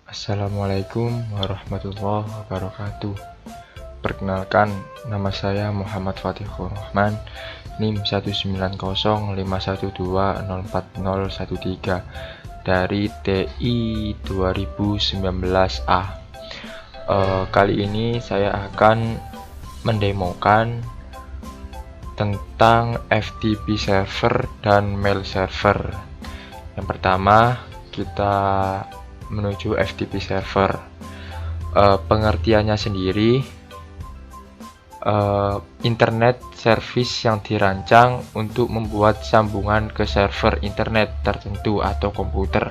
Assalamualaikum warahmatullahi wabarakatuh. Perkenalkan, nama saya Muhammad Fatihur Rahman, NIM 19051204013 dari TI 2019A. Kali ini saya akan mendemokan tentang FTP server dan mail server. Yang pertama, kita menuju FTP server. Pengertiannya sendiri, internet service yang dirancang untuk membuat sambungan ke server internet tertentu atau komputer,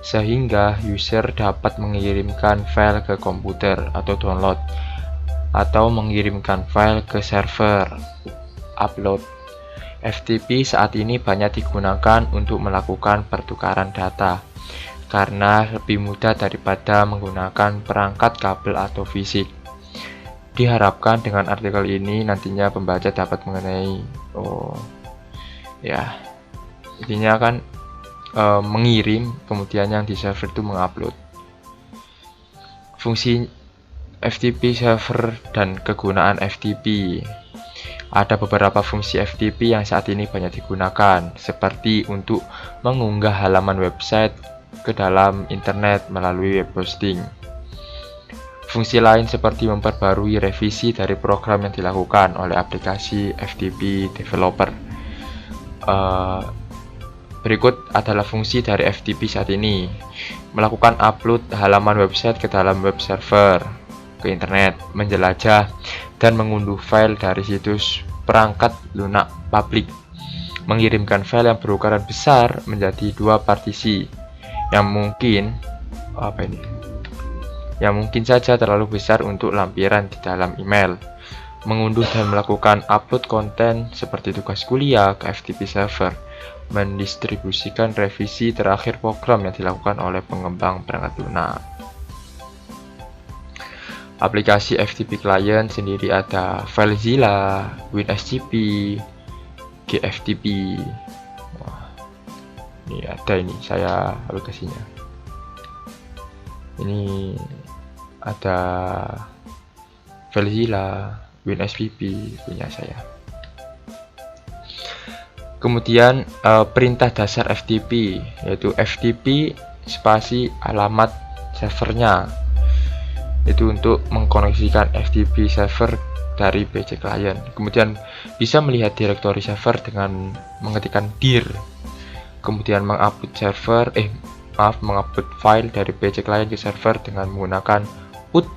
sehingga user dapat mengirimkan file ke komputer atau download, atau mengirimkan file ke server upload. FTP saat ini banyak digunakan untuk melakukan pertukaran data karena lebih mudah daripada menggunakan perangkat kabel atau fisik. Diharapkan dengan artikel ini nantinya pembaca dapat mengenai intinya kan mengirim, kemudian yang di server itu mengupload. Fungsi FTP server dan kegunaan FTP. Ada beberapa fungsi FTP yang saat ini banyak digunakan, seperti untuk mengunggah halaman website ke dalam internet melalui web hosting. Fungsi lain seperti memperbarui revisi dari program yang dilakukan oleh aplikasi FTP developer. Berikut adalah fungsi dari FTP saat ini: melakukan upload halaman website ke dalam web server ke internet, menjelajah dan mengunduh file dari situs perangkat lunak publik, mengirimkan file yang berukuran besar menjadi dua partisi yang mungkin saja terlalu besar untuk lampiran di dalam email, mengunduh dan melakukan upload konten seperti tugas kuliah ke FTP server, mendistribusikan revisi terakhir program yang dilakukan oleh pengembang perangkat lunak. Aplikasi FTP client sendiri ada FileZilla, WinSCP, GFTP. Ini ada, ini saya aplikasinya. Ini ada FileZilla, WinSCP punya saya. Kemudian perintah dasar FTP, yaitu FTP spasi alamat servernya. Itu untuk mengkoneksikan FTP server dari PC client. Kemudian bisa melihat direktori server dengan mengetikkan dir. Kemudian mengupload file dari PC client ke server dengan menggunakan put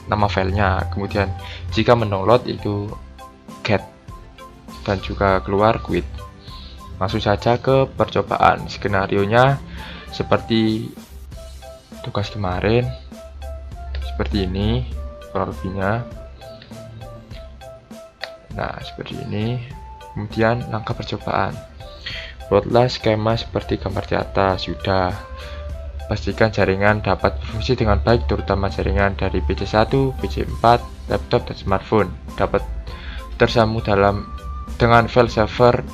nama filenya. Kemudian jika mendownload itu get, dan juga keluar quit. Langsung saja ke percobaan. Skenarionya seperti tugas kemarin, seperti ini kurang lebihnya. Nah, seperti ini. Kemudian langkah percobaan: buatlah skema seperti gambar di atas. Sudah, pastikan jaringan dapat berfungsi dengan baik, terutama jaringan dari PC1, PC4, laptop, dan smartphone dapat tersambung dengan file server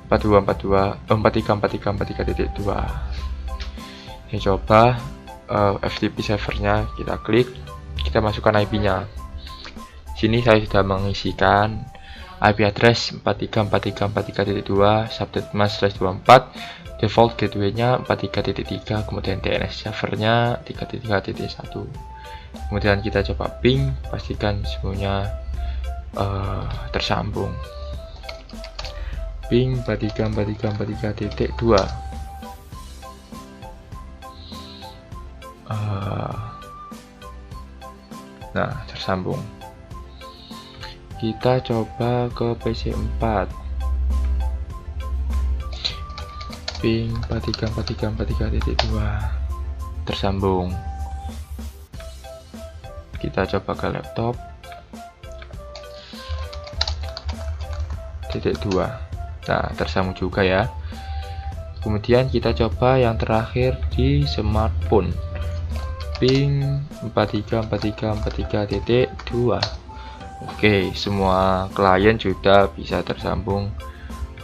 434343.2. Ini coba FTP servernya, kita klik, kita masukkan IP-nya. Sini saya sudah mengisikan IP address 434343.2, subnet mask /24, default gateway-nya 43.3, kemudian DNS servernya 33.1. Kemudian kita coba ping, pastikan semuanya tersambung. Ping 434343.2. Nah, tersambung. Kita coba ke PC4. Ping 434343.2 tersambung. Kita coba ke laptop. .2. Nah, tersambung juga ya. Kemudian kita coba yang terakhir di smartphone. Ping 434343.2. Oke, semua klien sudah bisa tersambung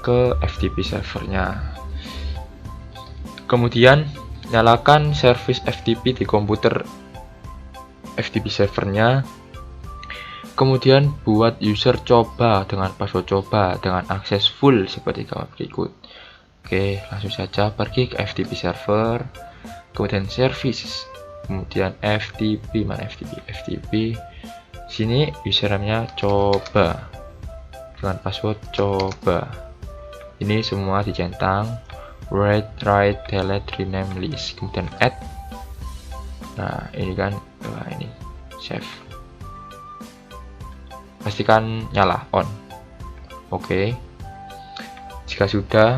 ke FTP servernya. Kemudian Nyalakan service FTP di komputer FTP servernya. Kemudian buat user coba dengan password coba dengan akses full seperti gambar berikut. Oke, langsung saja pergi ke FTP server, kemudian service, kemudian FTP, mana FTP, sini username-nya coba dengan password coba. Ini semua dicentang, read, write, delete, rename, list, kemudian add. Nah, ini kan, ini save. Pastikan nyala on. Oke. Jika sudah,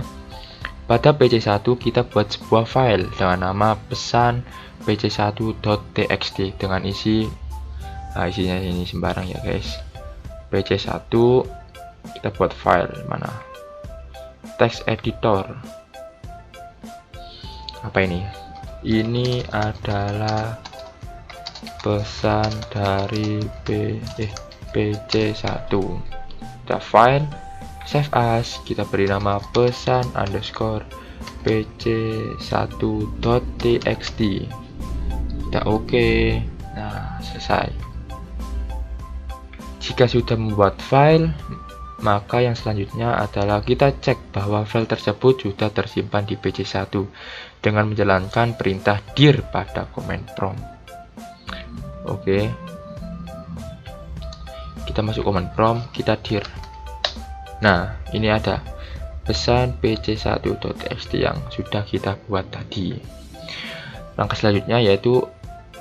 pada PC1 kita buat sebuah file dengan nama pesan pc1.txt dengan isi, isinya ini sembarang ya guys. PC1 kita buat file mana? Text editor. Apa ini? Ini adalah pesan dari PC1. Kita file, save as, kita beri nama pesan underscore pc1.txt. Kita oke. Nah, selesai. Jika sudah membuat file, maka yang selanjutnya adalah kita cek bahwa file tersebut sudah tersimpan di PC1 dengan menjalankan perintah dir pada command prompt. Oke. Kita masuk command prompt, kita dir. Nah, ini ada pesan pc1.txt yang sudah kita buat tadi. Langkah selanjutnya yaitu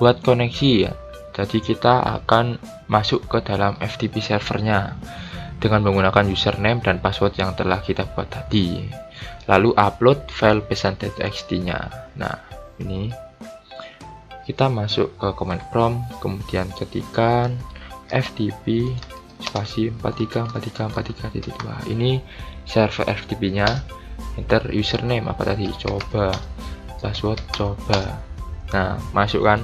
buat koneksi ya. Jadi kita akan masuk ke dalam FTP servernya dengan menggunakan username dan password yang telah kita buat tadi. Lalu upload file pesan.txt-nya. Nah, ini kita masuk ke command prompt, kemudian ketikkan FTP spasi 434343.2. Ini server FTP-nya. Enter username apa tadi? Coba. Password coba. Nah, masukkan.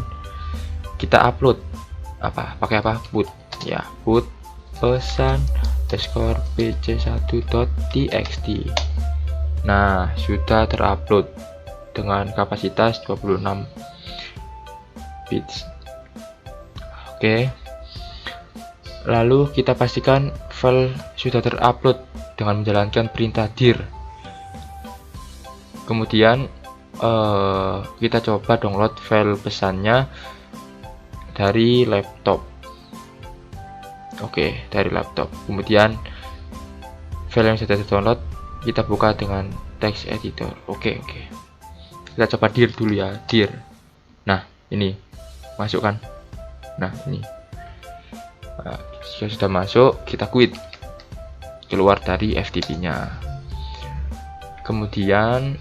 Kita upload apa? Pakai apa? Put. Ya, put pesan underscore pc1.txt. Nah, sudah terupload dengan kapasitas 26 bits. Oke. Lalu kita pastikan file sudah terupload dengan menjalankan perintah dir. Kemudian kita coba download file pesannya dari laptop. Oke, dari laptop. Kemudian file yang sudah download kita buka dengan text editor. Oke. Kita coba dir dulu ya, dir. Nah, ini masukkan. Nah, ini. Nah, jika sudah masuk, kita quit, keluar dari FTP-nya. Kemudian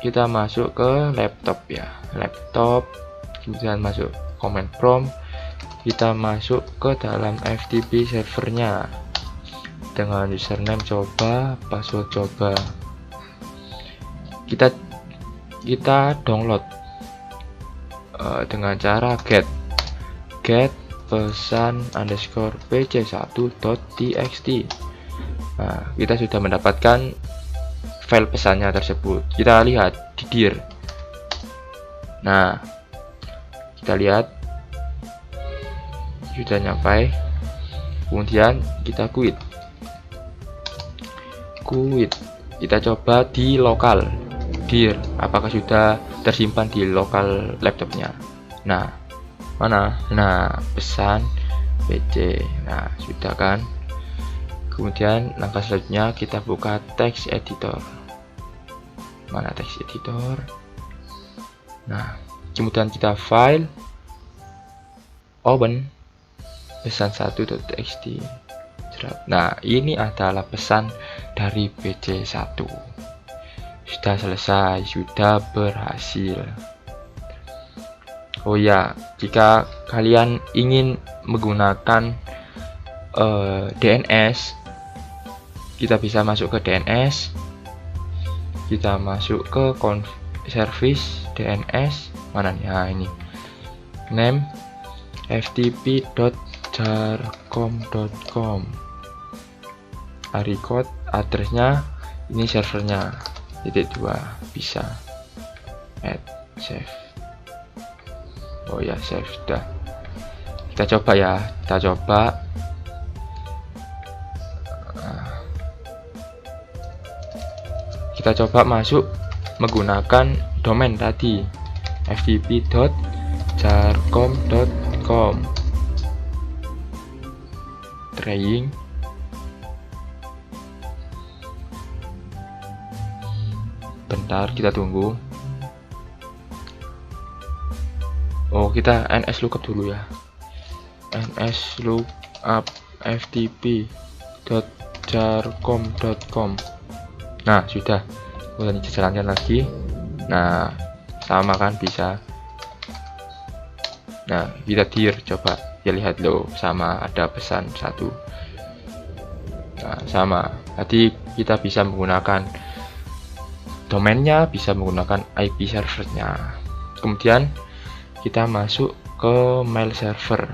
kita masuk ke laptop ya, laptop. Kemudian masuk command prompt, kita masuk ke dalam FTP servernya dengan username coba, password coba. Kita download dengan cara get pesan underscore pc1.txt. Nah, kita sudah mendapatkan file pesannya tersebut. Kita lihat di dir. Nah, kita lihat sudah nyampe. Kemudian kita quit. Kita coba di lokal dir, apakah sudah tersimpan di lokal laptopnya. Nah, mana? Nah, pesan PC. Nah, sudah kan. Kemudian langkah selanjutnya kita buka text editor. Mana text editor? Nah, kemudian kita file, open pesan1.txt. Nah, ini adalah pesan dari PC1. Sudah selesai, sudah berhasil. Oh ya, jika kalian ingin menggunakan DNS, kita bisa masuk ke DNS. Kita masuk ke service DNS. Mana nih? Nah, ini. Name ftp.jarcom.com. Record addressnya, ini servernya. .2 bisa add. Save. Oh ya, save sudah. Kita coba ya, kita coba. Kita coba masuk menggunakan domain tadi, ftp.jarcom.com. Trying. Bentar, kita tunggu. Oh, kita ns lookup dulu ya. ns lookup ftp.jarcom.com. Nah, sudah. Kemudian dijalankan lagi. Nah, sama kan, bisa. Nah, kita dir, coba ya, lihat loh, sama, ada pesan satu. Nah, sama. Tadi kita bisa menggunakan domainnya, bisa menggunakan IP servernya. Kemudian kita masuk ke mail server.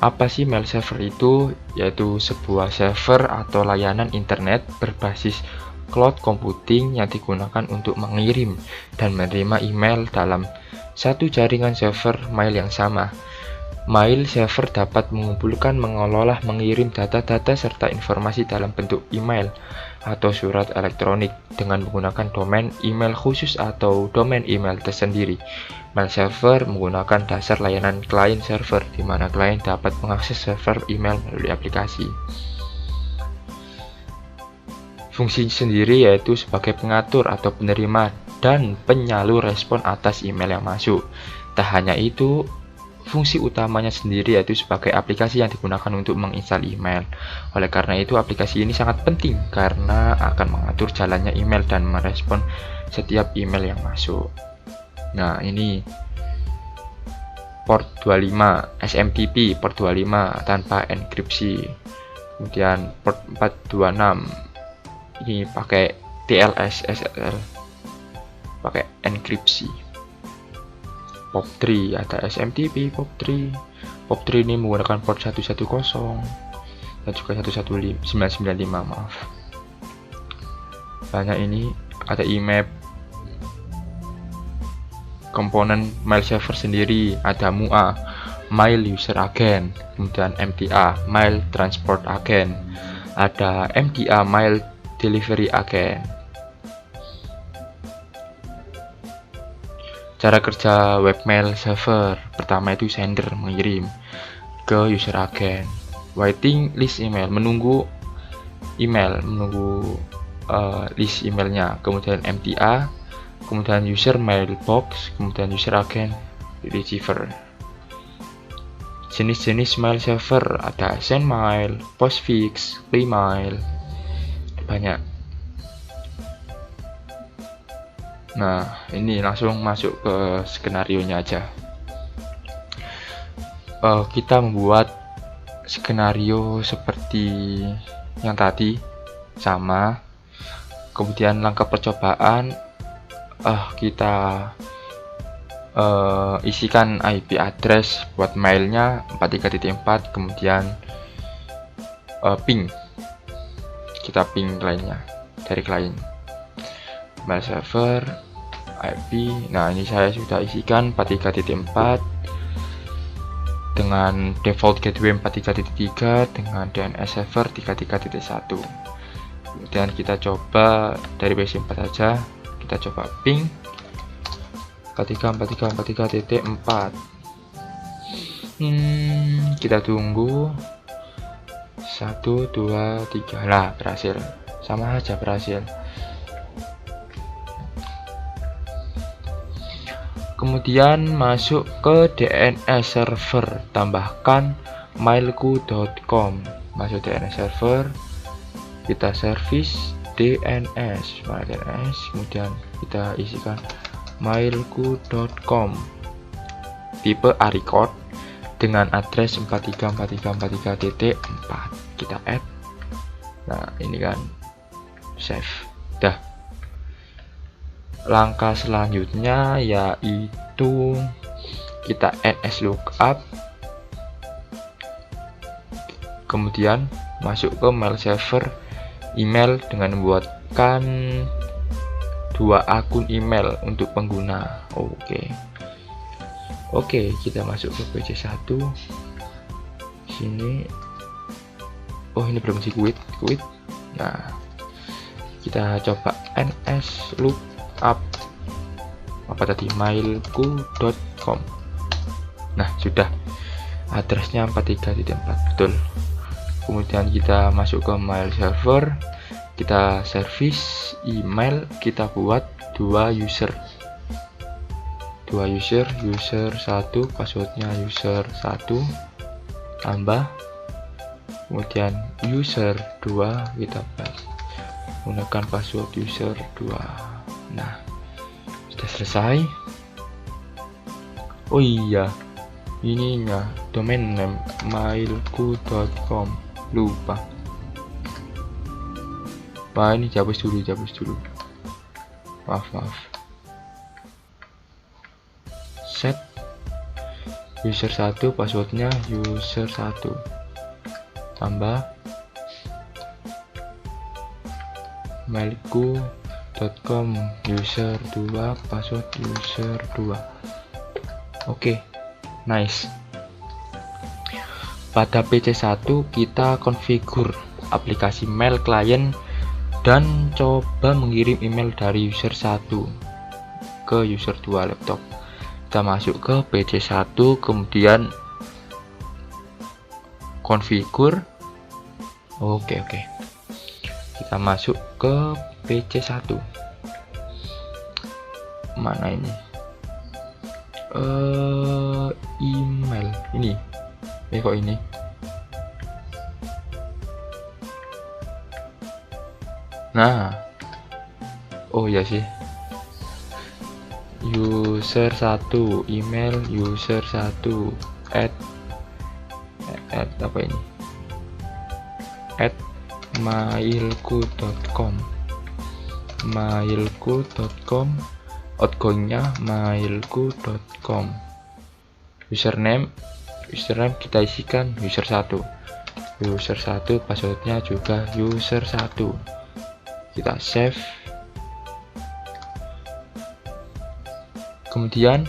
Apa sih mail server itu? Yaitu sebuah server atau layanan internet berbasis cloud computing yang digunakan untuk mengirim dan menerima email dalam satu jaringan server mail yang sama. Mail server dapat mengumpulkan, mengelola, mengirim data-data serta informasi dalam bentuk email atau surat elektronik dengan menggunakan domain email khusus atau domain email tersendiri. Mail server menggunakan dasar layanan client server, di mana klien dapat mengakses server email melalui aplikasi. Fungsi sendiri yaitu sebagai pengatur atau penerima dan penyalur respon atas email yang masuk. Tak hanya itu, fungsi utamanya sendiri yaitu sebagai aplikasi yang digunakan untuk menginstal email. Oleh karena itu, aplikasi ini sangat penting karena akan mengatur jalannya email dan merespon setiap email yang masuk. Nah, ini port 25 SMTP, port 25 tanpa enkripsi. Kemudian port 426 ini pakai TLS SSL, pakai enkripsi. POP3 ada SMTP, POP3 ini menggunakan port 110 dan juga 995, maaf. Banyak ini, ada IMAP, komponen mail server sendiri, ada MUA, Mail User Agent, kemudian MTA, Mail Transport Agent, ada MDA, Mail Delivery Agent. Cara kerja webmail server, pertama itu sender, mengirim ke user agent. Waiting list email, menunggu email, menunggu list emailnya. Kemudian MTA, kemudian user mailbox, kemudian user agent receiver. Jenis-jenis mail server ada sendmail, postfix, remail, banyak. Nah, ini langsung masuk ke skenario nya aja. Kita membuat skenario seperti yang tadi, sama. Kemudian langkah percobaan, kita isikan IP address buat mailnya 43.4, kemudian ping, kita ping lainnya dari klien. Mail server IP, nah ini saya sudah isikan 43.4 dengan default gateway 43.3 dengan DNS server 33.1. Kemudian kita coba dari base 4 saja, kita coba ping 43.4. Kita tunggu 1, 2, 3, lah berhasil, sama aja berhasil. Kemudian masuk ke DNS server, tambahkan mailku.com. Masuk DNS server, kita service DNS, kemudian kita isikan mailku.com, tipe A-record dengan address 434343.4. Kita add. Nah, ini kan save. Dah. Langkah selanjutnya yaitu kita ns lookup, kemudian masuk ke mail server email dengan membuatkan 2 akun email untuk pengguna. Oke, kita masuk ke PC1 sini. Ini belum sih, quit. Nah, kita coba ns lookup apa tadi, mailku.com. Nah, sudah, addressnya 43.4, betul. Kemudian kita masuk ke mail server, kita service email, kita buat 2 user, user 1, passwordnya user 1 tambah, kemudian user 2 kita menggunakan password user 2. Nah, sudah selesai. Oh iya, ininya domain name mailku.com, lupa. Ini dihapus dulu. Maaf. Set user 1, passwordnya user 1 tambah mailku.com user 2, password user 2. Oke, nice. Pada PC1 kita konfigur aplikasi mail client dan coba mengirim email dari user 1 ke user 2 laptop. Kita masuk ke PC1, kemudian konfigur. Oke. Kita masuk ke PC1. Mana ini? Email ini. Kok ini? Nah, ya sih. User 1, email user 1 at apa ini? @mailku.com. Outgoingnya mailku.com. Username kita isikan user 1. Passwordnya juga user 1. Kita save. Kemudian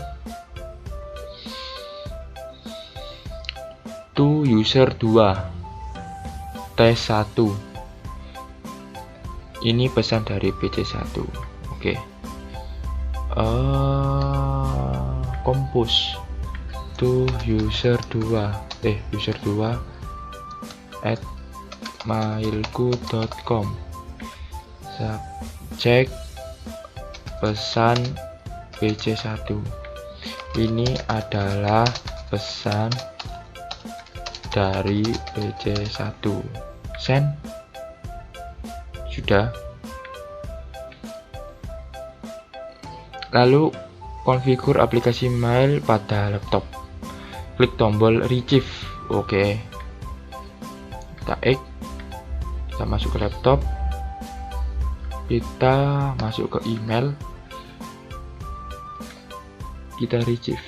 to user 2 tes 1. Ini pesan dari PC1. Oke. Compose to user 2 at mailku.com. Cek pesan PC1. Ini adalah pesan dari PC1. Send. Sudah. Lalu konfigur aplikasi mail pada laptop. Klik tombol retrieve. Oke. Kita X. Kita masuk ke laptop. Kita masuk ke email. Kita retrieve.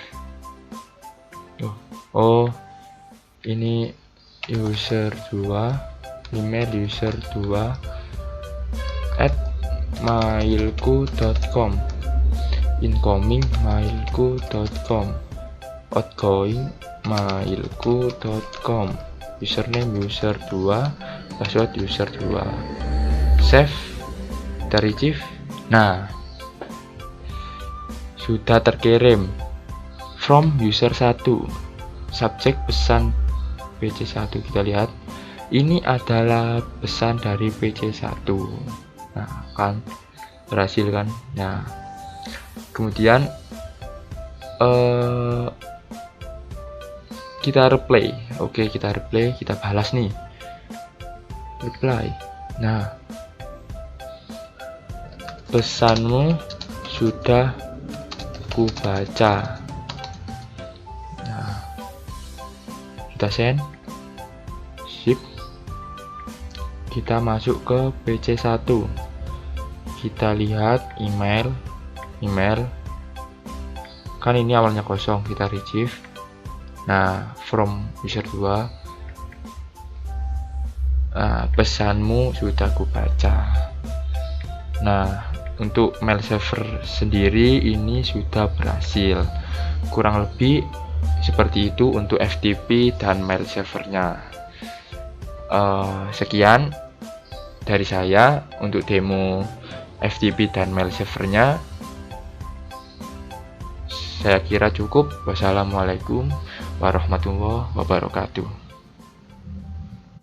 Ini user 2, email user 2 at mailku.com, incoming mailku.com, outgoing mailku.com, username user 2, password user 2. Save. Kita retrieve. Nah, sudah terkirim from user 1. Subjek pesan PC1. Kita lihat, ini adalah pesan dari PC1. Nah, kan berhasil kan. Nah, kemudian kita reply. Oke, kita reply, kita balas nih. Reply. Nah, pesanmu sudah kubaca. Nah, kita send. Sip. Kita masuk ke PC1. Kita lihat email. Kan ini awalnya kosong, kita retrieve. Nah, from user 2. Pesanmu sudah kubaca. Nah, untuk mail server sendiri ini sudah berhasil. Kurang lebih seperti itu untuk FTP dan mail servernya. Sekian dari saya untuk demo FTP dan mail servernya. Saya kira cukup. Wassalamualaikum warahmatullahi wabarakatuh.